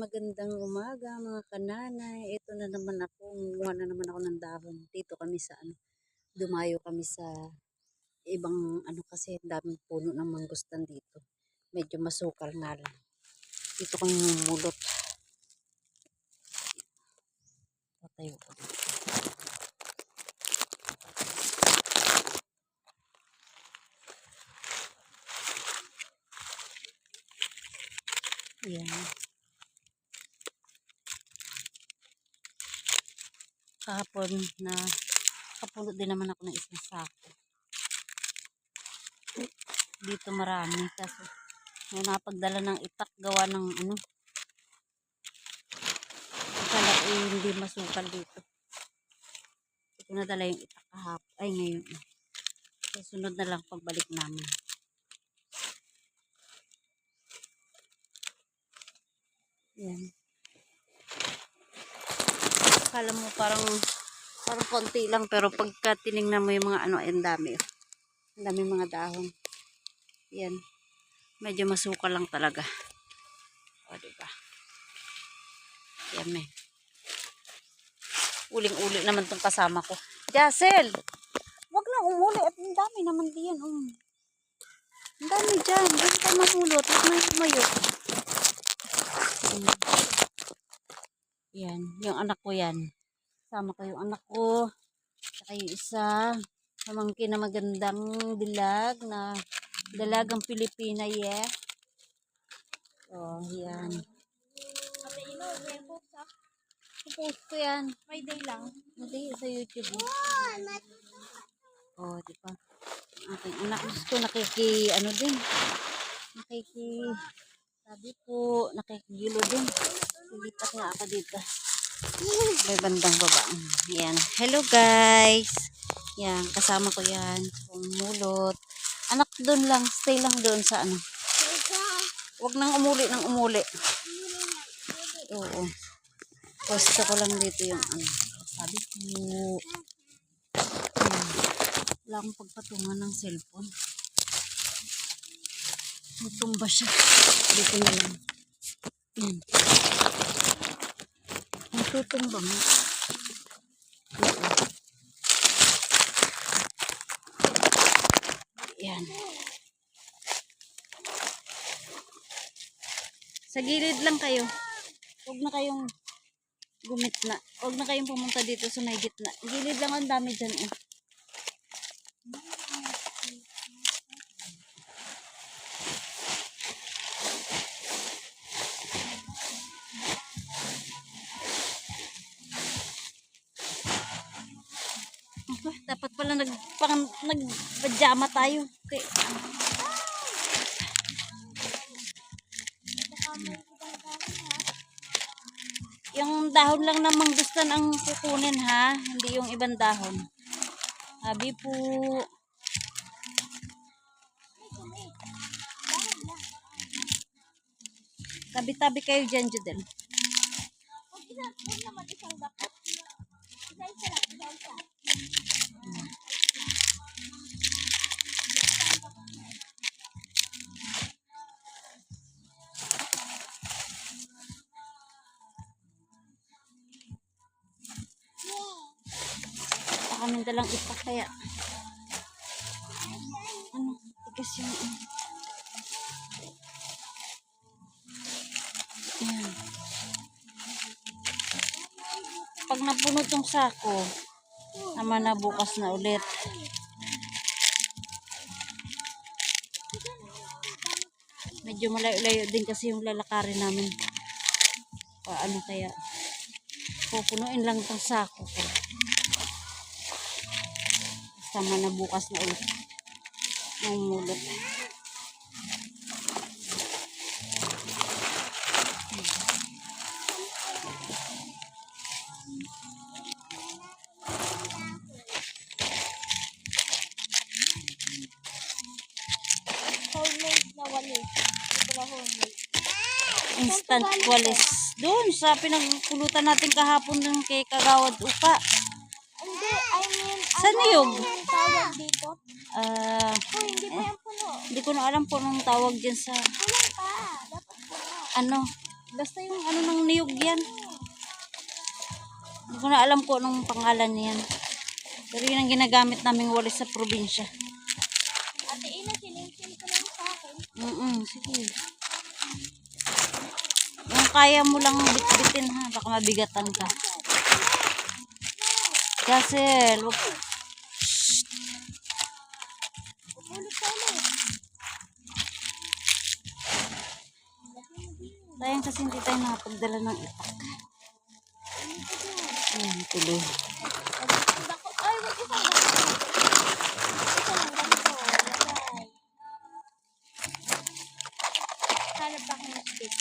magandang umaga mga kananay. Ito na naman ako, gumawa na naman ako ng dahon. Dito kami sa dumayo kami sa ibang kasi daming puno ng mangustan dito. Medyo masukal nga lang. Dito kami mumulot. Patayo ko. Yan. Kahapon na kapulot din naman ako ng isang sako. Dito marami kasi may napagdala ng itak gawa ng akala ko hindi masukal dito. Ito na dala yung itak kahapon. Ay ngayon. Sunod na lang pagbalik namin. Yan. Akala mo parang konti lang pero pagka tinignan mo yung mga ang dami. Ang dami mga dahon. Yan. Medyo masukal lang talaga. O diba? Yan eh. Uling-uli naman tong kasama ko. Jacel! Wag na umuli at ang dami naman diyan. Ang dami dyan. Diyan tayo mamulot. Wag na tumayo. Yan. Yung anak ko yan. Sama ko yung anak ko. Saka yung isa. Pamangkin na magandang dilag na dalagang Pilipina, yeah. Oh, yan. Ate Ino, may post ha? Post ko yan. Friday lang. Hindi, sa YouTube. Oh, di ba? Aking anak ko din. Sabi po, nakikigilo din. Lipat nga ako dito. May bandang baba. Yan. Hello guys. Yan, kasama ko yan. Umulot. Anak doon lang, stay lang doon sa Huwag nang umuli. Oo. Posto ko lang dito yung sabi po. Wala akong pagpatungan ng cellphone. Natumba siya. Dito na lang. Yan. Tutumba mo. Yan. Sa gilid lang kayo. Huwag na kayong gumitna. Huwag na kayong pumunta dito sa may gitna. Gilid lang, ang dami dyan eh. Dapat pala nagpajama tayo. Okay. Yung dahon lang na mangustan ang kukunin ha, hindi yung ibang dahon. Sabi po. Tabi-tabi kayo dyan, Judel. Kami dalang ipak kaya. Tigas yung Yan. Pag napuno tong sako, naman na bukas na ulit. Medyo malayo-layo din kasi yung lalakarin namin. Paano kaya? Pupunuin lang tong sako ko. Sama na bukas na ulit. Mamulot. Homemade na walis. Ito na homemade. Instant walis. Doon sa pinagpulutan natin kahapon ng kay Kagawad Upa. Hindi, I mean, Sa niyog? yung tawag dito? Hindi pa yan puno. Hindi ko na alam po nung tawag dyan sa Puno pa. Dapat puno. Basta yung ano ng niyog yan. Hindi ko na alam kung anong pangalan niyan. Pero yun ang ginagamit naming walis sa probinsya. Ate Ina, sininsin ko lang sa akin. Sige. Yung kaya mo lang bitbitin ha. Baka mabigatan ka. Gasel. Ulit ka ulit. Sayang kasi hindi tayo nakapagdala ng itak. Ayan, tuloy. Ay, wag isang ganito. Isa lang ganito. Lagay. Hanap ako ng stick.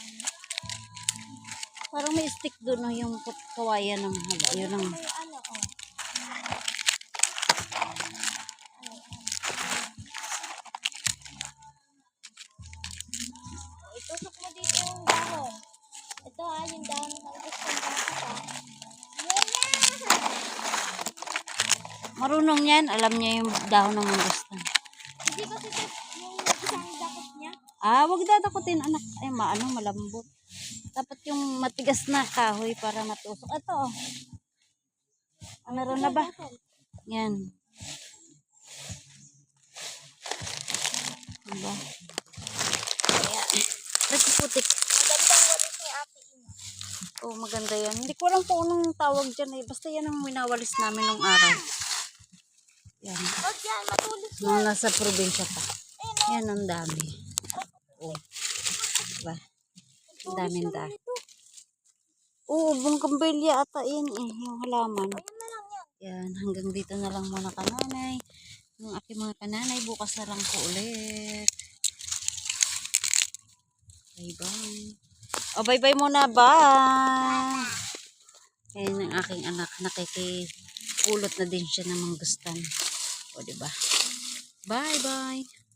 Parang may stick doon no, yung kawayan ng haba. Yun ang... May ano, oh. Itusok mo dito yung dahon. Ito yung dahon ng gusto ng bakit Marunong yan. Alam niya yung dahon ng mangustan. Hindi ba ito yung isang dakot niya? Wag dadakutin anak. Ay, malambot. Dapat yung matigas na kahoy para matusok. Ito, oh. Meron na ba? Yan. Diba? Ayan. Nagpuputik. Magandang walis ni Ate Ina. Oh, maganda yan. Hindi ko alam kung anong tawag dyan eh. Basta yan ang winawalis namin nung araw. Yan. Huwag yan, matulis yan. Nung nasa probinsya pa. Yan ang dami. Oh. Diba? Ang daming dami. Oo, bungkambilya ata yan eh. Yung halaman. Ayun na lang yan. Yan. Hanggang dito na lang muna kananay. Yung aking mga kananay. Bukas na lang po ulit. Bye-bye. Oh, bye-bye muna. Bye! Ayan ang aking anak. Nakikipulot na din siya ng mangustan. O, diba? Bye-bye!